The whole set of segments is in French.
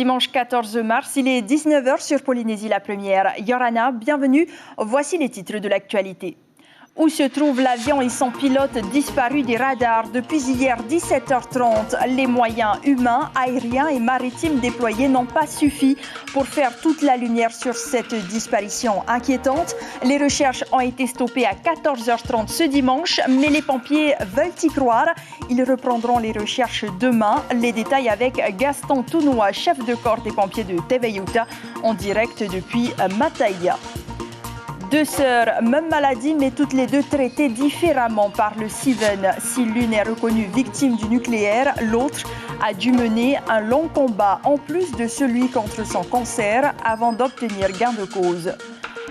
Dimanche 14 mars, il est 19h sur Polynésie la première. Yorana, bienvenue. Voici les titres de l'actualité. Où se trouve l'avion et son pilote disparu des radars depuis hier 17h30? Les moyens humains, aériens et maritimes déployés n'ont pas suffi pour faire toute la lumière sur cette disparition inquiétante. Les recherches ont été stoppées à 14h30 ce dimanche, mais les pompiers veulent y croire. Ils reprendront les recherches demain. Les détails avec Gaston Tounoua, chef de corps des pompiers de Tevayuta, en direct depuis Mataia. Deux sœurs, même maladie, mais toutes les deux traitées différemment par le Seven. Si l'une est reconnue victime du nucléaire, l'autre a dû mener un long combat, en plus de celui contre son cancer, avant d'obtenir gain de cause.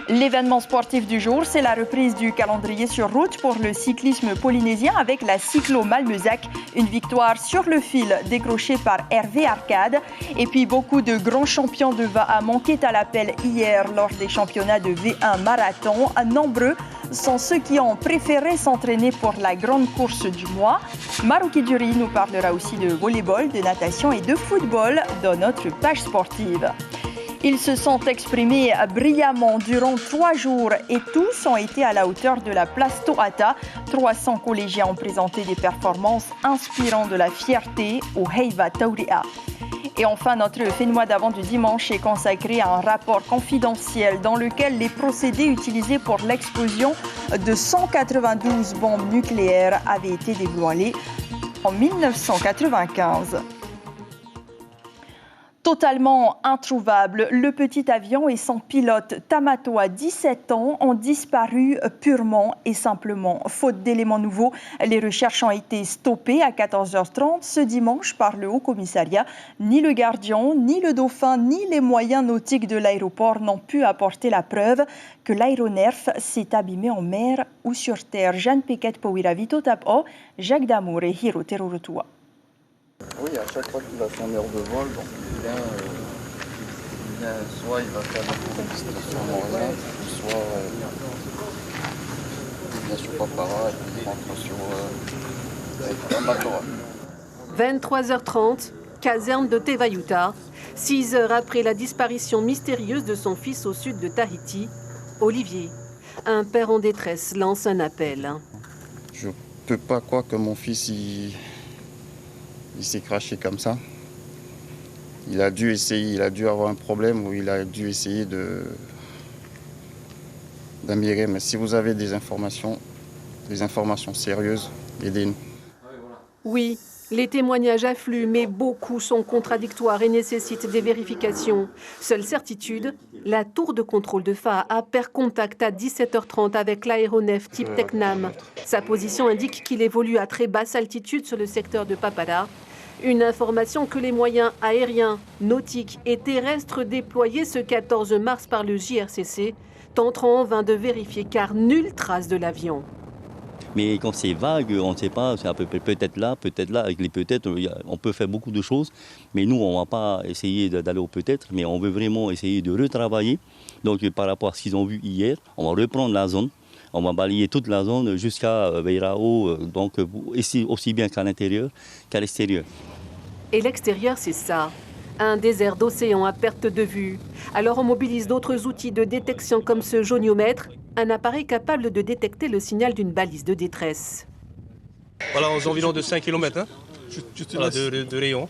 L'événement sportif du jour, c'est la reprise du calendrier sur route pour le cyclisme polynésien avec la Cyclo Malmezac, une victoire sur le fil décrochée par Hervé Arcade. Et puis beaucoup de grands champions de VAA manquaient à l'appel hier lors des championnats de V1 marathon. Nombreux sont ceux qui ont préféré s'entraîner pour la grande course du mois. Marouki Duri nous parlera aussi de volleyball, de natation et de football dans notre page sportive. Ils se sont exprimés brillamment durant 3 jours et tous ont été à la hauteur de la place Toata. 300 collégiens ont présenté des performances inspirant de la fierté au Heiva Taurea. Et enfin, notre Fénois d'avant du dimanche est consacré à un rapport confidentiel dans lequel les procédés utilisés pour l'explosion de 192 bombes nucléaires avaient été dévoilés en 1995. Totalement introuvable, le petit avion et son pilote Tamatoa, 17 ans, ont disparu purement et simplement. Faute d'éléments nouveaux, les recherches ont été stoppées à 14h30 ce dimanche par le Haut-Commissariat. Ni le Gardien, ni le Dauphin, ni les moyens nautiques de l'aéroport n'ont pu apporter la preuve que l'aéronef s'est abîmé en mer ou sur terre. Jeanne Piquet Powiravito Tapo, Jacques Damour et Hiro Terurutua. Oui, à chaque fois qu'il a son heure de vol, donc il vient soit il va faire des compétitions en rien, soit il vient sur Papara et puis il rentre sur Tamatoa. 23h30, caserne de Tevayuta, 6 heures après la disparition mystérieuse de son fils au sud de Tahiti, Olivier. Un père en détresse lance un appel. Je ne peux pas croire que mon fils il s'est craché comme ça. Il a dû essayer, il a dû avoir un problème ou il a dû essayer d'améliorer. Mais si vous avez des informations sérieuses, aidez-nous. Oui, les témoignages affluent, mais beaucoup sont contradictoires et nécessitent des vérifications. Seule certitude, la tour de contrôle de FAA perd contact à 17h30 avec l'aéronef type Tecnam. Sa position indique qu'il évolue à très basse altitude sur le secteur de Papara. Une information que les moyens aériens, nautiques et terrestres déployés ce 14 mars par le JRCC tenteront en vain de vérifier car nulle trace de l'avion. Mais quand c'est vague, on ne sait pas, c'est à peu près peut-être là, avec les peut-être, on peut faire beaucoup de choses, mais nous, on ne va pas essayer d'aller au peut-être, mais on veut vraiment essayer de retravailler. Donc par rapport à ce qu'ils ont vu hier, on va reprendre la zone, on va balayer toute la zone jusqu'à Veirao, donc aussi bien qu'à l'intérieur qu'à l'extérieur. Et l'extérieur, c'est ça. Un désert d'océan à perte de vue. Alors on mobilise d'autres outils de détection comme ce jauniomètre, un appareil capable de détecter le signal d'une balise de détresse. Voilà, aux environs de 5 km voilà, de rayon.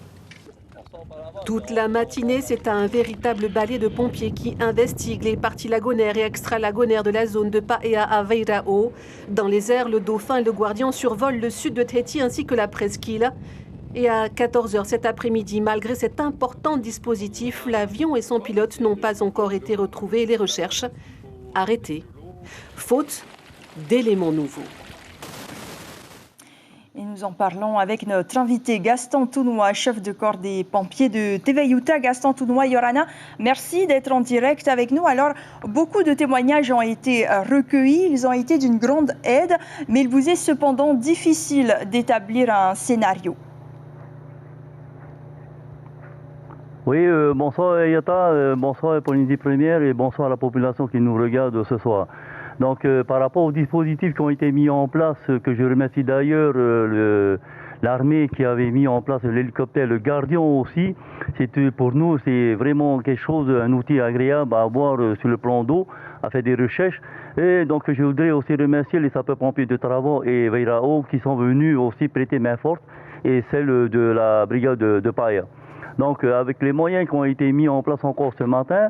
Toute la matinée, c'est un véritable balai de pompiers qui investigue les parties lagonaires et extra-lagonaires de la zone de Paea à Veirao. Dans les airs, le Dauphin et le Guardian survolent le sud de Tahiti ainsi que la presqu'île. Et à 14h cet après-midi, malgré cet important dispositif, l'avion et son pilote n'ont pas encore été retrouvés et les recherches arrêtées. Faute d'éléments nouveaux. Et nous en parlons avec notre invité Gaston Tounoua, chef de corps des pompiers de Tevayuta. Gaston Tounoua, Yorana, merci d'être en direct avec nous. Alors, beaucoup de témoignages ont été recueillis, ils ont été d'une grande aide, mais il vous est cependant difficile d'établir un scénario. Oui, bonsoir Yata, bonsoir Polynésie Première et bonsoir à la population qui nous regarde ce soir. Donc par rapport aux dispositifs qui ont été mis en place, que je remercie d'ailleurs l'armée qui avait mis en place l'hélicoptère, le Gardien aussi. Pour nous, c'est vraiment quelque chose, un outil agréable à avoir sur le plan d'eau, à faire des recherches. Et donc, je voudrais aussi remercier les sapeurs-pompiers de Taravao et Veirao qui sont venus aussi prêter main forte, et celle de la brigade de Paia. Donc, avec les moyens qui ont été mis en place encore ce matin,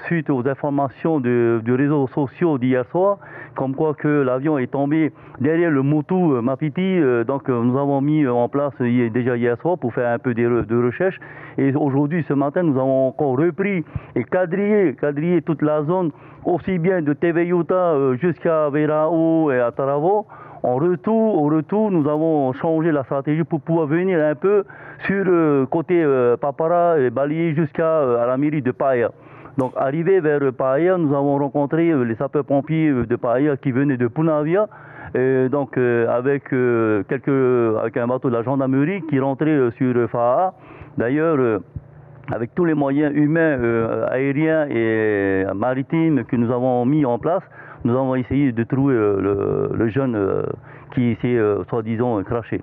suite aux informations du réseau social d'hier soir, comme quoi que l'avion est tombé derrière le Motu Mapiti, donc nous avons mis en place déjà hier soir pour faire un peu de recherche. Et aujourd'hui, ce matin, nous avons encore repris et quadrillé toute la zone, aussi bien de Teveyuta jusqu'à Veirao et à Taravao. Au retour, nous avons changé la stratégie pour pouvoir venir un peu sur côté Papara et balayer jusqu'à la mairie de Paia. Donc, arrivé vers Paia, nous avons rencontré les sapeurs-pompiers de Paia qui venaient de Punavia, avec un bateau de la gendarmerie qui rentrait sur Fa'a. D'ailleurs, avec tous les moyens humains, aériens et maritimes que nous avons mis en place, nous avons essayé de trouver le jeune qui s'est soi-disant craché.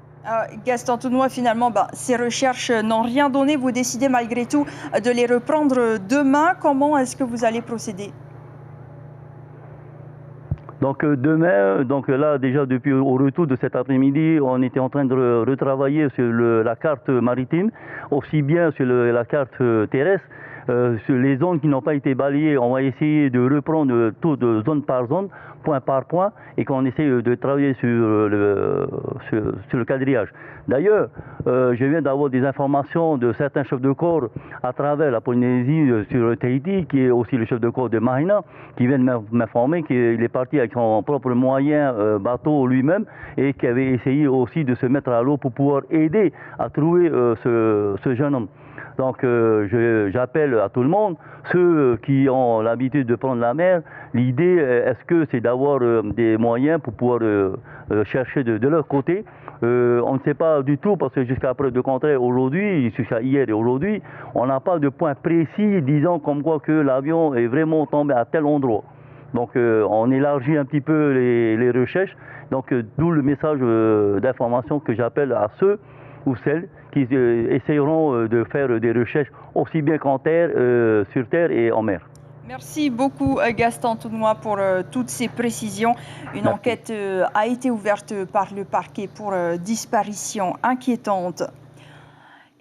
Gaston Tournois, finalement, ces recherches n'ont rien donné. Vous décidez malgré tout de les reprendre demain. Comment est-ce que vous allez procéder? Donc demain, là déjà depuis au retour de cet après-midi, on était en train de retravailler sur la carte maritime, aussi bien sur la carte terrestre. Sur les zones qui n'ont pas été balayées, on va essayer de reprendre tout de zone par zone, point par point, et qu'on essaie de travailler sur le quadrillage. D'ailleurs, je viens d'avoir des informations de certains chefs de corps à travers la Polynésie sur Tahiti, qui est aussi le chef de corps de Mahina, qui vient de m'informer qu'il est parti avec son propre moyen bateau lui-même et qui avait essayé aussi de se mettre à l'eau pour pouvoir aider à trouver ce jeune homme. Donc j'appelle à tout le monde, ceux qui ont l'habitude de prendre la mer, l'idée est-ce que c'est d'avoir des moyens pour pouvoir chercher de leur côté. On ne sait pas du tout parce que jusqu'à preuve de contraire aujourd'hui, jusqu'à hier et aujourd'hui, on n'a pas de point précis disant comme quoi que l'avion est vraiment tombé à tel endroit. Donc on élargit un petit peu les recherches, donc d'où le message d'information que j'appelle à ceux ou celles qui essayeront de faire des recherches aussi bien qu'en terre, sur terre et en mer. Merci beaucoup Gaston Tournois pour toutes ces précisions. Une enquête a été ouverte par le parquet pour disparition inquiétante.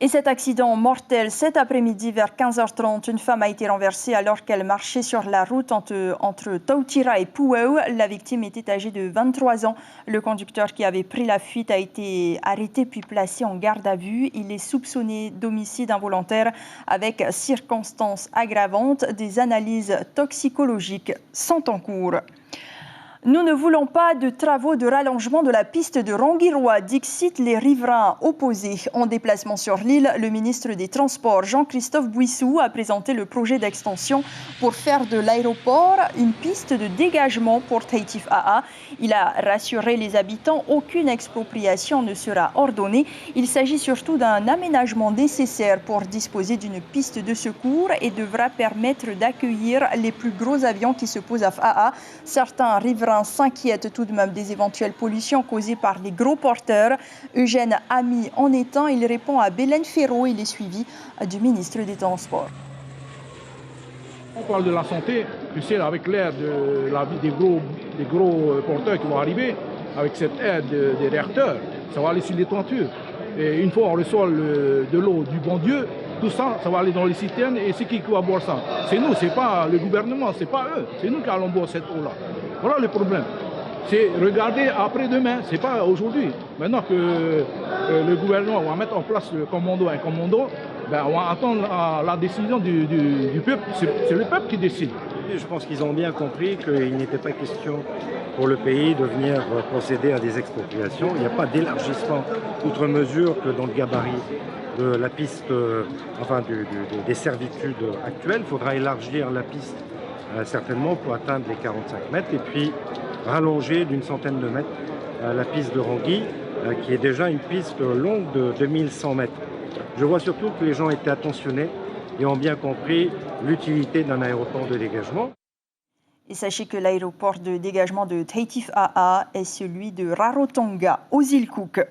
Et cet accident mortel, cet après-midi vers 15h30, une femme a été renversée alors qu'elle marchait sur la route entre Tautira et Puau. La victime était âgée de 23 ans. Le conducteur qui avait pris la fuite a été arrêté puis placé en garde à vue. Il est soupçonné d'homicide involontaire avec circonstances aggravantes. Des analyses toxicologiques sont en cours. Nous ne voulons pas de travaux de rallongement de la piste de Rangiroa, dixit les riverains opposés. En déplacement sur l'île, le ministre des Transports, Jean-Christophe Bouissou, a présenté le projet d'extension pour faire de l'aéroport une piste de dégagement pour Tahiti Fa'a. Il a rassuré les habitants, aucune expropriation ne sera ordonnée. Il s'agit surtout d'un aménagement nécessaire pour disposer d'une piste de secours et devra permettre d'accueillir les plus gros avions qui se posent à Fa'a. Certains riverains s'inquiète tout de même des éventuelles pollutions causées par les gros porteurs. Eugène Ami en est un. Il répond à Bélène Ferro. Il est suivi du ministre des Transports. On parle de la santé, tu sais, avec l'ère de la vie des gros porteurs qui vont arriver, avec cette ère des réacteurs, ça va aller sur les toitures. Et une fois on reçoit de l'eau du bon Dieu, tout ça, ça va aller dans les citernes. Et c'est qui va boire ça? C'est nous, c'est pas le gouvernement, c'est pas eux. C'est nous qui allons boire cette eau-là. Voilà le problème. C'est regarder après-demain, c'est pas aujourd'hui. Maintenant que le gouvernement va mettre en place un commando, on va attendre la décision du peuple. C'est le peuple qui décide. Je pense qu'ils ont bien compris qu'il n'était pas question pour le pays de venir procéder à des expropriations. Il n'y a pas d'élargissement outre mesure que dans le gabarit de la piste, des servitudes actuelles. Il faudra élargir la piste certainement pour atteindre les 45 mètres et puis rallonger d'une centaine de mètres la piste de Rangui, qui est déjà une piste longue de 2100 mètres. Je vois surtout que les gens étaient attentionnés et ont bien compris l'utilité d'un aéroport de dégagement. Et sachez que l'aéroport de dégagement de Tahiti Fa'a est celui de Rarotonga, aux îles Cook.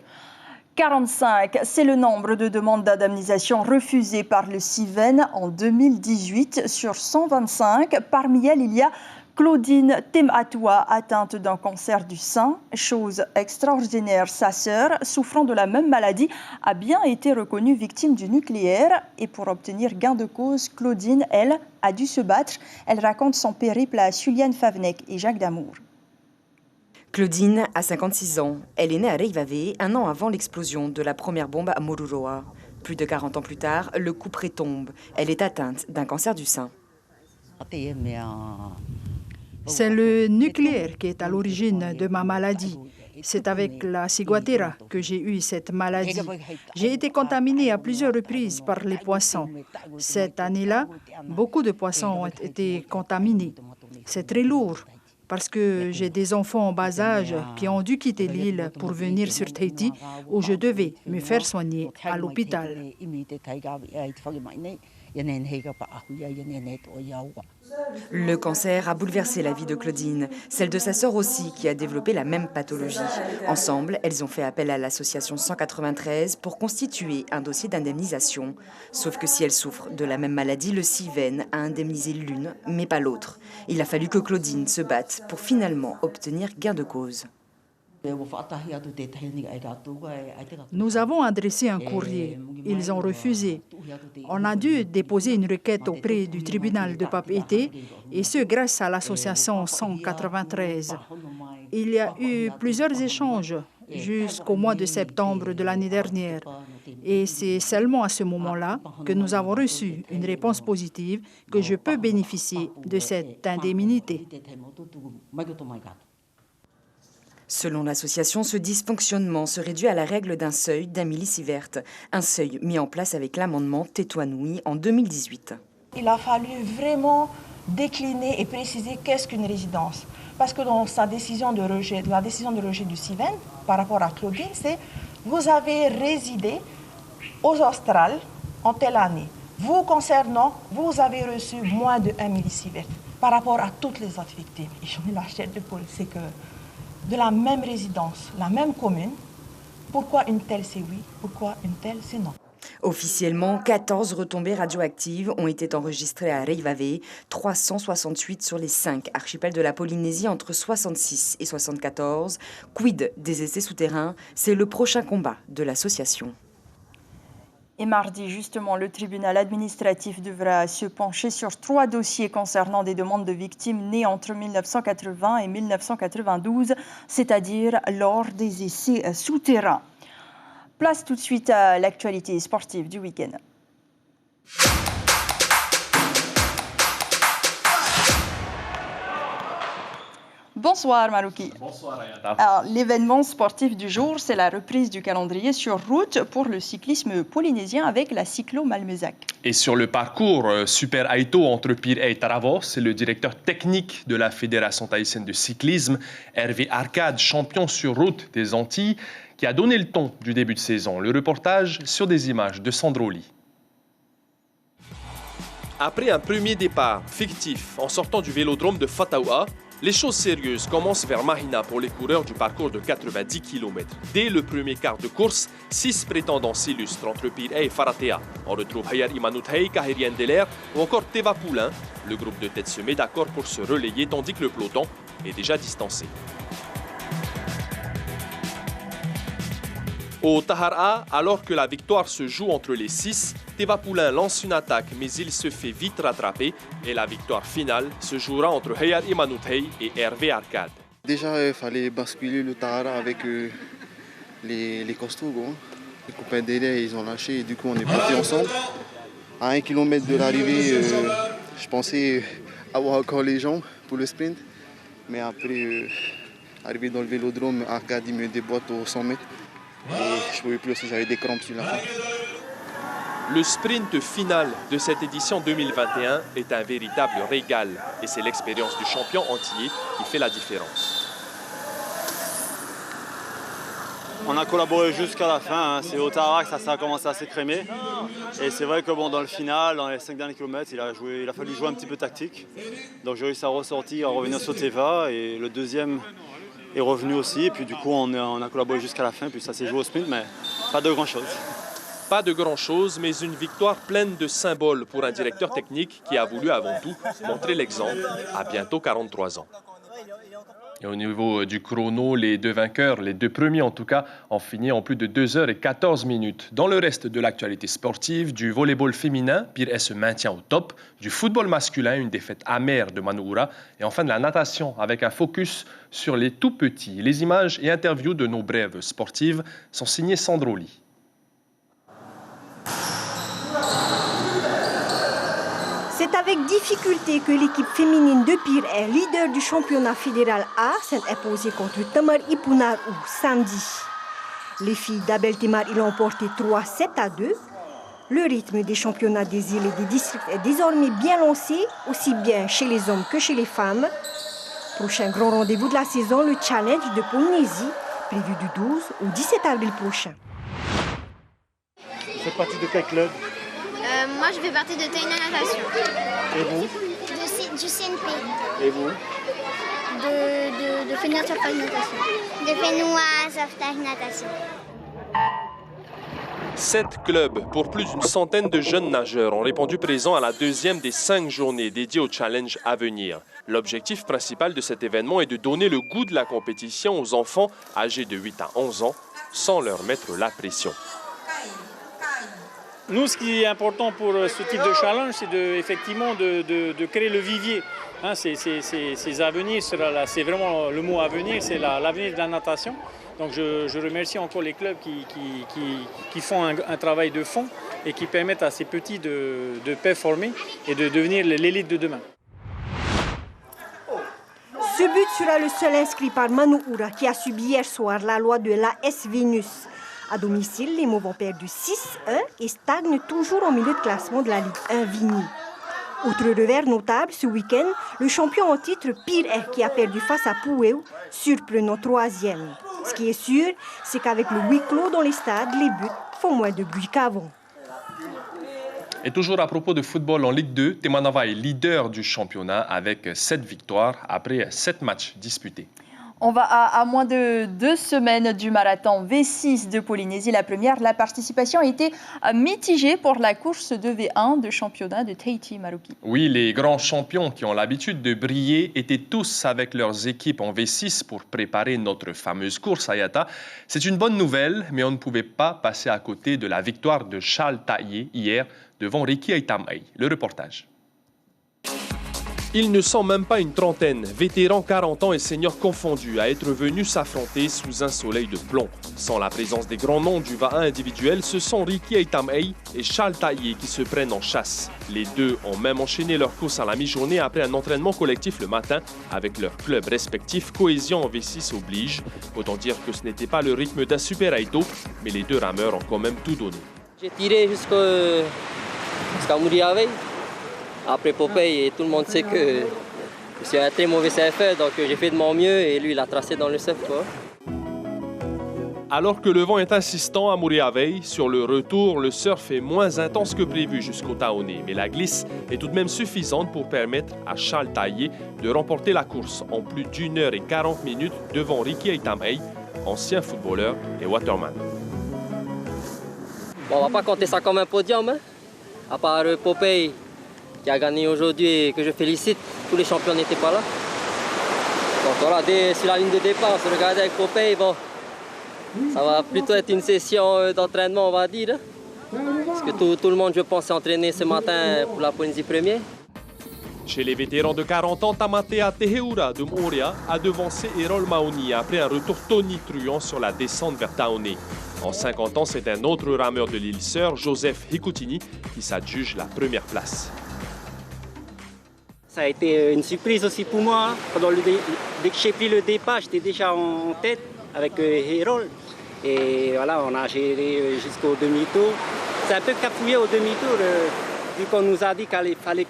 45, c'est le nombre de demandes d'indemnisation refusées par le CIVEN en 2018 sur 125. Parmi elles, il y a Claudine Tematoua, atteinte d'un cancer du sein. Chose extraordinaire, sa sœur, souffrant de la même maladie, a bien été reconnue victime du nucléaire. Et pour obtenir gain de cause, Claudine, elle, a dû se battre. Elle raconte son périple à Suliane Favnek et Jacques Damour. Claudine a 56 ans. Elle est née à Reivave un an avant l'explosion de la première bombe à Moruroa. Plus de 40 ans plus tard, le couperet tombe. Elle est atteinte d'un cancer du sein. C'est le nucléaire qui est à l'origine de ma maladie. C'est avec la ciguatera que j'ai eu cette maladie. J'ai été contaminée à plusieurs reprises par les poissons. Cette année-là, beaucoup de poissons ont été contaminés. C'est très lourd parce que j'ai des enfants en bas âge qui ont dû quitter l'île pour venir sur Tahiti où je devais me faire soigner à l'hôpital. Le cancer a bouleversé la vie de Claudine, celle de sa sœur aussi qui a développé la même pathologie. Ensemble, elles ont fait appel à l'association 193 pour constituer un dossier d'indemnisation. Sauf que si elles souffrent de la même maladie, le CIVEN a indemnisé l'une, mais pas l'autre. Il a fallu que Claudine se batte pour finalement obtenir gain de cause. Nous avons adressé un courrier. Ils ont refusé. On a dû déposer une requête auprès du tribunal de Papeete, et ce grâce à l'association 193. Il y a eu plusieurs échanges jusqu'au mois de septembre de l'année dernière. Et c'est seulement à ce moment-là que nous avons reçu une réponse positive que je peux bénéficier de cette indemnité. Selon l'association, ce dysfonctionnement se réduit à la règle d'un seuil d'un millisievert, un seuil mis en place avec l'amendement Tétouanoui en 2018. Il a fallu vraiment décliner et préciser qu'est-ce qu'une résidence. Parce que dans sa décision de rejet, la décision de rejet du CIVEN par rapport à Claudine, c'est vous avez résidé aux Australes en telle année. Vous concernant, vous avez reçu moins de 1 millisievert par rapport à toutes les autres victimes. Et j'en ai la chair de poule, c'est que de la même résidence, la même commune, pourquoi une telle c'est oui, pourquoi une telle c'est non. Officiellement, 14 retombées radioactives ont été enregistrées à Reivave, 368 sur les 5 archipels de la Polynésie entre 66 et 74. Quid des essais souterrains? C'est le prochain combat de l'association. Et mardi, justement, le tribunal administratif devra se pencher sur 3 dossiers concernant des demandes de victimes nées entre 1980 et 1992, c'est-à-dire lors des essais souterrains. Place tout de suite à l'actualité sportive du week-end. Bonsoir Marouki. Bonsoir Ayata. Alors, l'événement sportif du jour, c'est la reprise du calendrier sur route pour le cyclisme polynésien avec la cyclo-Malmezac. Et sur le parcours Super Aito entre Pire et Taravos, c'est le directeur technique de la Fédération tahitienne de cyclisme, Hervé Arcade, champion sur route des Antilles, qui a donné le ton du début de saison. Le reportage sur des images de Sandro Lee. Après un premier départ fictif en sortant du vélodrome de Fataua, les choses sérieuses commencent vers Mahina pour les coureurs du parcours de 90 km. Dès le premier quart de course, 6 prétendants s'illustrent entre Pire et Faratea. On retrouve Hayar Imanuthei, Kahirian Deler ou encore Teva Poulain. Le groupe de tête se met d'accord pour se relayer tandis que le peloton est déjà distancé. Au Tahara, alors que la victoire se joue entre les 6, Teva Poulain lance une attaque mais il se fait vite rattraper et la victoire finale se jouera entre Hayar Imanuthei et Hervé Arcade. Déjà, il fallait basculer le Tahara avec les costauds. Les copains derrière, ils ont lâché et du coup on est partis ensemble. À 1 km de l'arrivée, je pensais avoir encore les jambes pour le sprint. Mais après, arrivé dans le vélodrome, Arcade me déboîte aux 100 mètres. Et je ne pouvais plus aussi, j'avais des crampes sur la fin. Le sprint final de cette édition 2021 est un véritable régal. Et c'est l'expérience du champion antillais qui fait la différence. On a collaboré jusqu'à la fin. C'est au Tahara que ça a commencé à s'écrémer. Et c'est vrai que dans le final, dans les 5 derniers kilomètres, il a fallu jouer un petit peu tactique. Donc j'ai réussi à ressortir, à revenir sur Teva. Et le deuxième est revenu aussi. Et puis du coup, on a collaboré jusqu'à la fin. Puis ça s'est joué au sprint. Mais Pas de grand-chose. Pas de grand-chose, mais une victoire pleine de symboles pour un directeur technique qui a voulu avant tout montrer l'exemple à bientôt 43 ans. Et au niveau du chrono, les deux vainqueurs, les deux premiers en tout cas, ont fini en plus de 2h14. Dans le reste de l'actualité sportive, du volleyball féminin, Pire se maintient au top, du football masculin, une défaite amère de Manouura, et enfin de la natation avec un focus sur les tout petits. Les images et interviews de nos brèves sportives sont signées Sandro Ly. C'est avec difficulté que l'équipe féminine de Pire est leader du championnat fédéral A, s'est imposée contre Tamar Ipunar samedi. Les filles d'Abel Temar l'ont emporté 3-7-2. Le rythme des championnats des îles et des districts est désormais bien lancé, aussi bien chez les hommes que chez les femmes. Prochain grand rendez-vous de la saison, le Challenge de Polynésie, prévu du 12 au 17 avril prochain. Vous faites partie de quel club? Moi, je fais partie de Taina Natation. Et vous? Du CNP. Et vous? De Fénois Sauvetage Natation. De Fénois Sauvetage Natation. 7 clubs pour plus d'une centaine de jeunes nageurs ont répondu présents à la deuxième des 5 journées dédiées au challenge à venir. L'objectif principal de cet événement est de donner le goût de la compétition aux enfants âgés de 8 à 11 ans sans leur mettre la pression. Nous, ce qui est important pour ce type de challenge, c'est effectivement de créer le vivier. Hein, ces avenirs, c'est vraiment le mot avenir, c'est l'avenir de la natation. Donc je remercie encore les clubs qui font un travail de fond et qui permettent à ces petits de performer et de devenir l'élite de demain. Ce but sera le seul inscrit par Manouura qui a subi hier soir la loi de l'AS Vénus. À domicile, les Mauves ont perdu 6-1 et stagnent toujours au milieu de classement de la Ligue 1 Vini. Autre revers notable, ce week-end, le champion en titre Pire qui a perdu face à Pouéou, surprenant 3e. Ce qui est sûr, c'est qu'avec le huis clos dans les stades, les buts font moins de bruit qu'avant. Et toujours à propos de football en Ligue 2, Temanava est leader du championnat avec 7 victoires après 7 matchs disputés. On va à moins de 2 semaines du marathon V6 de Polynésie, la première. La participation a été mitigée pour la course de V1 de championnat de Tahiti Maruki. Oui, les grands champions qui ont l'habitude de briller étaient tous avec leurs équipes en V6 pour préparer notre fameuse course à Yata. C'est une bonne nouvelle, mais on ne pouvait pas passer à côté de la victoire de Charles Taillé hier devant Ricky Aitamei. Le reportage. Ils ne sont même pas une trentaine, vétérans 40 ans et seniors confondus, à être venus s'affronter sous un soleil de plomb. Sans la présence des grands noms du VA1 individuel, ce sont Ricky Aitamei et Charles Taillé qui se prennent en chasse. Les deux ont même enchaîné leur course à la mi-journée après un entraînement collectif le matin avec leurs clubs respectifs. Cohésion en V6 oblige. Autant dire que ce n'était pas le rythme d'un Super Aito, mais les deux rameurs ont quand même tout donné. J'ai tiré jusqu'à Muriavei. Après Popeye, et tout le monde sait que je suis un très mauvais surfeur, donc j'ai fait de mon mieux et lui il a tracé dans le surf, quoi. Alors que le vent est insistant à Muriavei, sur le retour, le surf est moins intense que prévu jusqu'au Taoné. Mais la glisse est tout de même suffisante pour permettre à Charles Taillé de remporter la course en plus d'1h40 devant Ricky Aitamei, ancien footballeur et waterman. Bon, on va pas compter ça comme un podium, hein? À part Popeye qui a gagné aujourd'hui et que je félicite, tous les champions n'étaient pas là. Donc voilà, sur la ligne de départ, on se regardait avec Popeye, bon, ça va plutôt être une session d'entraînement, on va dire. Parce que tout le monde, je pense, s'est entraîné ce matin pour la Polynésie première. Chez les vétérans de 40 ans, Tamatea Teheura de Moria a devancé Erol Maoni après un retour tonitruant sur la descente vers Taoné. En 50 ans, c'est un autre rameur de l'île Sœur, Joseph Hikutini, qui s'adjuge la première place. Ça a été une surprise aussi pour moi. Dès que j'ai pris le départ, j'étais déjà en tête avec Erol. Et voilà, on a géré jusqu'au demi-tour. C'est un peu capouillé au demi-tour, vu qu'on nous a dit qu'il fallait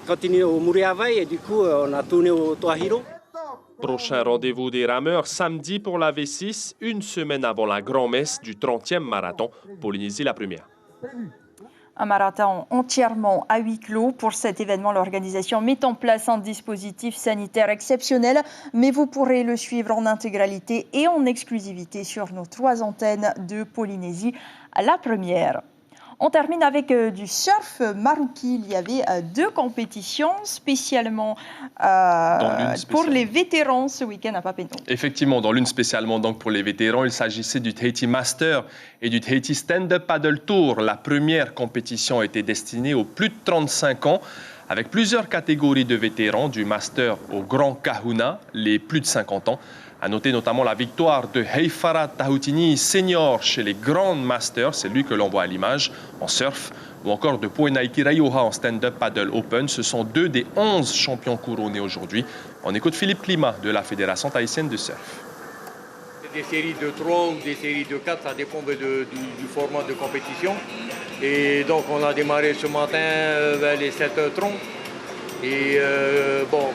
continuer au Muriavei et du coup, on a tourné au Toahiro. Prochain rendez-vous des rameurs samedi pour la V6, une semaine avant la grand-messe du 30e marathon Polynésie la première. Un marathon entièrement à huis clos. Pour cet événement, l'organisation met en place un dispositif sanitaire exceptionnel, mais vous pourrez le suivre en intégralité et en exclusivité sur nos 3 antennes de Polynésie, la première. On termine avec du surf marouki. Il y avait 2 compétitions spécialement pour les vétérans ce week-end à Papeete. Effectivement, dans l'une spécialement donc pour les vétérans, il s'agissait du Tahiti Master et du Tahiti Stand-Up Paddle Tour. La première compétition était destinée aux plus de 35 ans, avec plusieurs catégories de vétérans, du Master au Grand Kahuna, les plus de 50 ans. À noter notamment la victoire de Heifara Tahutini Senior chez les Grand Masters, c'est lui que l'on voit à l'image, en surf, ou encore de Poenaiki Raioha en stand-up paddle open. Ce sont 2 des 11 champions couronnés aujourd'hui. On écoute Philippe Climat de la Fédération tahitienne de surf. Des séries de 3 ou des séries de 4, ça dépend du format de compétition. Et donc on a démarré ce matin vers les 7h30. Et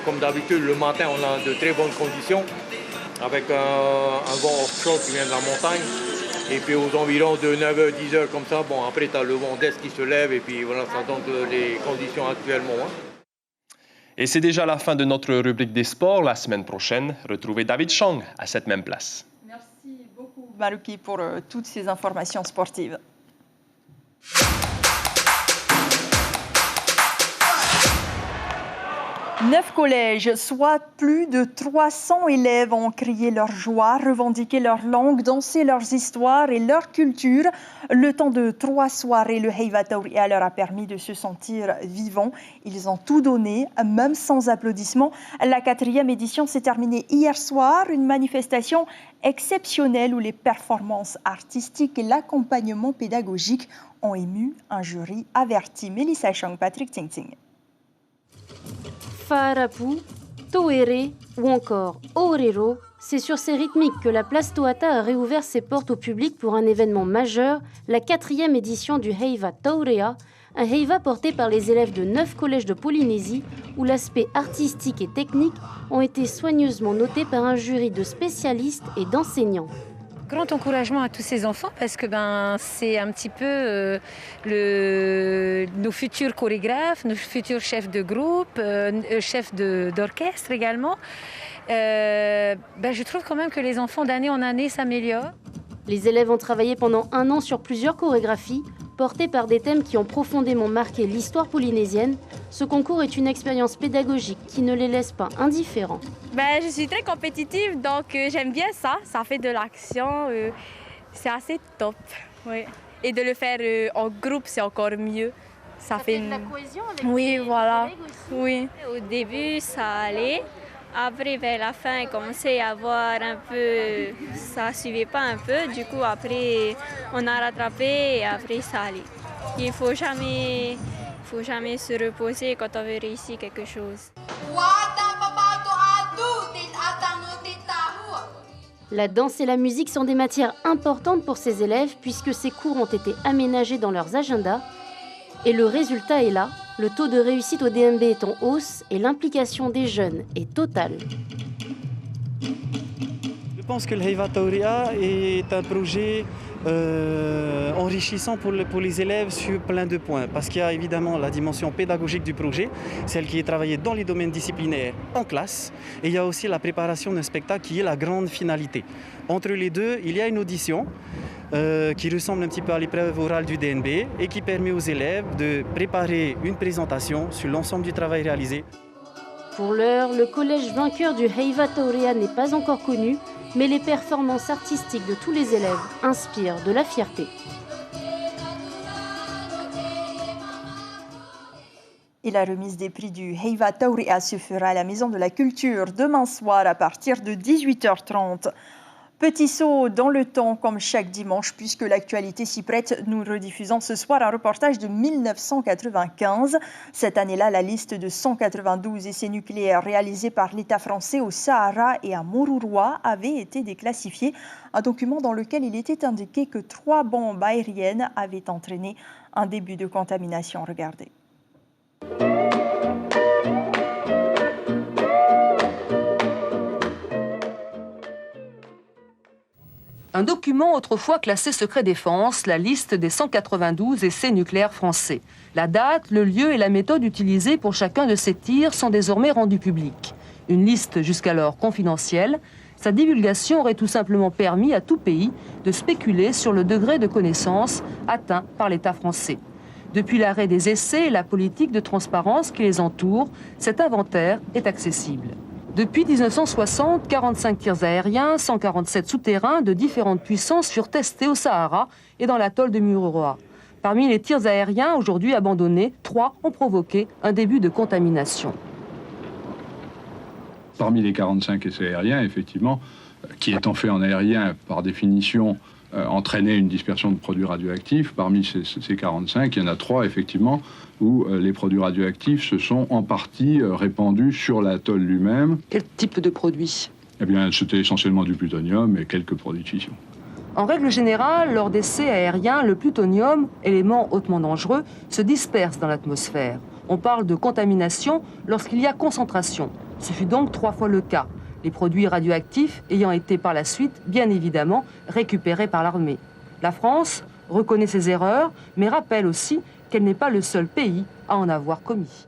comme d'habitude, le matin, on a de très bonnes conditions, avec un vent offshore qui vient de la montagne. Et puis aux environs de 9h, 10h comme ça, après tu as le vent d'est qui se lève et puis voilà, ça donne les conditions actuellement. Et c'est déjà la fin de notre rubrique des sports. La semaine prochaine, retrouvez David Chang à cette même place. Merci beaucoup Marouki pour toutes ces informations sportives. Neuf collèges, soit plus de 300 élèves, ont crié leur joie, revendiqué leur langue, dansé leurs histoires et leur culture. Le temps de 3 soirées, le Heiva Tauria leur a permis de se sentir vivants. Ils ont tout donné, même sans applaudissements. La 4e édition s'est terminée hier soir, une manifestation exceptionnelle où les performances artistiques et l'accompagnement pédagogique ont ému un jury averti. Mélissa Chang, Patrick Ting-Ting. Fa'arapu, Toere ou encore Orero, c'est sur ces rythmiques que la place Toata a réouvert ses portes au public pour un événement majeur, la 4e édition du Heiva Taurea, un Heiva porté par les élèves de 9 collèges de Polynésie, où l'aspect artistique et technique ont été soigneusement notés par un jury de spécialistes et d'enseignants. Grand encouragement à tous ces enfants parce que c'est un petit peu nos futurs chorégraphes, nos futurs chefs de groupe, chefs d'orchestre également. Je trouve quand même que les enfants d'année en année s'améliorent. Les élèves ont travaillé pendant 1 an sur plusieurs chorégraphies, portées par des thèmes qui ont profondément marqué l'histoire polynésienne. Ce concours est une expérience pédagogique qui ne les laisse pas indifférents. Je suis très compétitive, donc j'aime bien ça. Ça fait de l'action, c'est assez top. Oui. Et de le faire en groupe, c'est encore mieux. Ça fait de la cohésion avec les collègues aussi. Oui. Au début, ça allait. Après, vers la fin, il commençait à avoir un peu... Ça ne suivait pas un peu. Du coup, après, on a rattrapé et après, ça allait. Il ne faut jamais se reposer quand on veut réussir quelque chose. La danse et la musique sont des matières importantes pour ces élèves puisque ces cours ont été aménagés dans leurs agendas. Et le résultat est là, le taux de réussite au DMB est en hausse et l'implication des jeunes est totale. Je pense que le Heiva Taurea est un projet enrichissant pour les élèves sur plein de points. Parce qu'il y a évidemment la dimension pédagogique du projet, celle qui est travaillée dans les domaines disciplinaires en classe. Et il y a aussi la préparation d'un spectacle qui est la grande finalité. Entre les deux, il y a une audition qui ressemble un petit peu à l'épreuve orale du DNB et qui permet aux élèves de préparer une présentation sur l'ensemble du travail réalisé. Pour l'heure, le collège vainqueur du Heiva Taurea n'est pas encore connu, mais les performances artistiques de tous les élèves inspirent de la fierté. Et la remise des prix du Heiva Taurea se fera à la Maison de la Culture demain soir à partir de 18h30. Petit saut dans le temps comme chaque dimanche, puisque l'actualité s'y prête, nous rediffusons ce soir un reportage de 1995. Cette année-là, la liste de 192 essais nucléaires réalisés par l'État français au Sahara et à Moruroa avait été déclassifié. Un document dans lequel il était indiqué que 3 bombes aériennes avaient entraîné un début de contamination. Regardez. Un document autrefois classé secret défense, la liste des 192 essais nucléaires français. La date, le lieu et la méthode utilisée pour chacun de ces tirs sont désormais rendus publics. Une liste jusqu'alors confidentielle, sa divulgation aurait tout simplement permis à tout pays de spéculer sur le degré de connaissance atteint par l'État français. Depuis l'arrêt des essais et la politique de transparence qui les entoure, cet inventaire est accessible. Depuis 1960, 45 tirs aériens, 147 souterrains de différentes puissances furent testés au Sahara et dans l'atoll de Mururoa. Parmi les tirs aériens aujourd'hui abandonnés, 3 ont provoqué un début de contamination. Parmi les 45 essais aériens, effectivement, qui étant faits en aérien, par définition, entraînaient une dispersion de produits radioactifs. Parmi ces 45, il y en a 3, effectivement, où les produits radioactifs se sont en partie répandus sur l'atoll lui-même. Quel type de produits? Eh bien, c'était essentiellement du plutonium et quelques produits de fission. En règle générale, lors d'essais aériens, le plutonium, élément hautement dangereux, se disperse dans l'atmosphère. On parle de contamination lorsqu'il y a concentration. Ce fut donc 3 fois le cas. Les produits radioactifs ayant été par la suite, bien évidemment, récupérés par l'armée. La France reconnaît ses erreurs, mais rappelle aussi qu'elle n'est pas le seul pays à en avoir commis.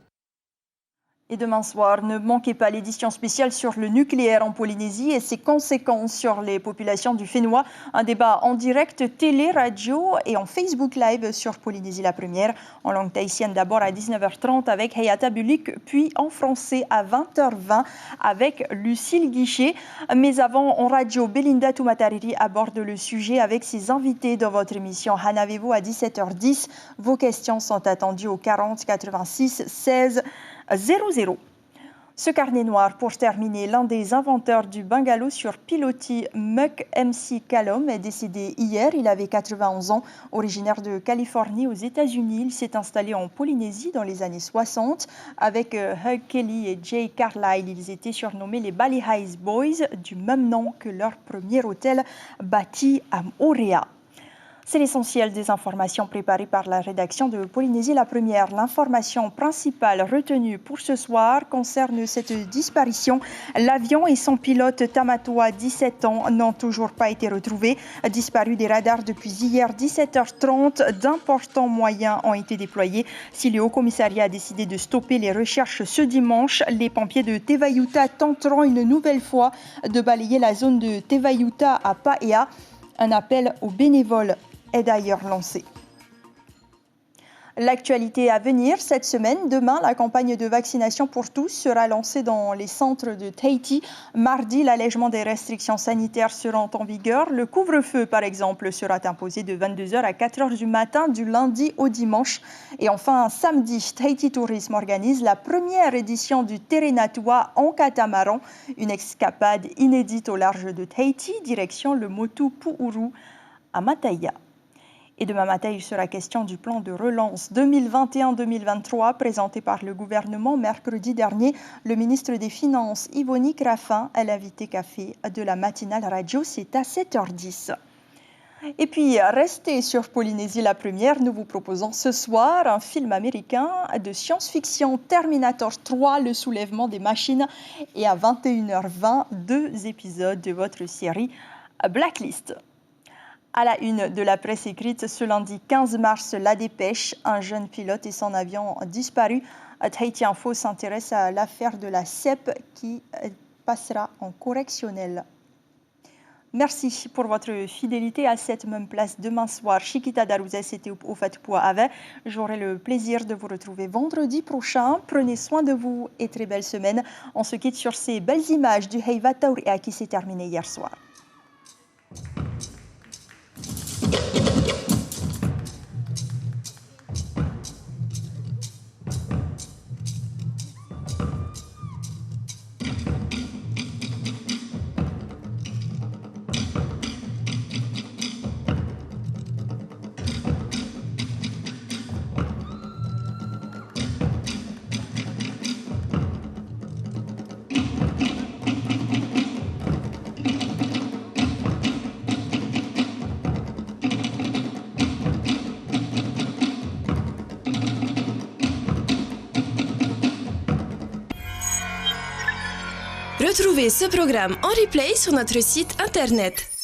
Et demain soir, ne manquez pas l'édition spéciale sur le nucléaire en Polynésie et ses conséquences sur les populations du Fénois. Un débat en direct télé, radio et en Facebook Live sur Polynésie la première. En langue tahitienne d'abord à 19h30 avec Hayata Bulik, puis en français à 20h20 avec Lucille Guichet. Mais avant, en radio, Belinda Tumatariri aborde le sujet avec ses invités dans votre émission Hanavevo à 17h10. Vos questions sont attendues au 40 86 16 00. Ce carnet noir, pour terminer, l'un des inventeurs du bungalow sur pilotis, Muck MC Callum, est décédé hier. Il avait 91 ans, originaire de Californie aux États-Unis. Il s'est installé en Polynésie dans les années 60. Avec Hugh Kelly et Jay Carlyle, ils étaient surnommés les Bali Highs Boys, du même nom que leur premier hôtel bâti à Moorea. C'est l'essentiel des informations préparées par la rédaction de Polynésie la première. L'information principale retenue pour ce soir concerne cette disparition. L'avion et son pilote Tamatoa, 17 ans, n'ont toujours pas été retrouvés. Disparus des radars depuis hier 17h30, d'importants moyens ont été déployés. Si le Haut-Commissariat a décidé de stopper les recherches ce dimanche, les pompiers de Tevayuta tenteront une nouvelle fois de balayer la zone de Tevayuta à Paea. Un appel aux bénévoles est d'ailleurs lancé. L'actualité à venir cette semaine. Demain, la campagne de vaccination pour tous sera lancée dans les centres de Tahiti. Mardi, l'allègement des restrictions sanitaires seront en vigueur. Le couvre-feu, par exemple, sera imposé de 22h à 4h du matin, du lundi au dimanche. Et enfin, samedi, Tahiti Tourisme organise la première édition du Terenatua en catamaran, une escapade inédite au large de Tahiti, direction le Motu Pu'uru à Mataya. Et demain matin, il sera question du plan de relance 2021-2023 présenté par le gouvernement mercredi dernier. Le ministre des Finances, Yvonique Raffin, est l'invité café de la matinale radio. C'est à 7h10. Et puis, restez sur Polynésie la première. Nous vous proposons ce soir un film américain de science-fiction, Terminator 3, le soulèvement des machines. Et à 21h20, 2 épisodes de votre série Blacklist. À la une de la presse écrite, ce lundi 15 mars, La Dépêche, un jeune pilote et son avion ont disparu. Tahiti Info s'intéresse à l'affaire de la CEP qui passera en correctionnel. Merci pour votre fidélité à cette même place demain soir. Chiquita Darouzès, c'était au Fatupua avec. J'aurai le plaisir de vous retrouver vendredi prochain. Prenez soin de vous et très belle semaine. On se quitte sur ces belles images du Heiva Taurea qui s'est terminé hier soir. Retrouvez ce programme en replay sur notre site internet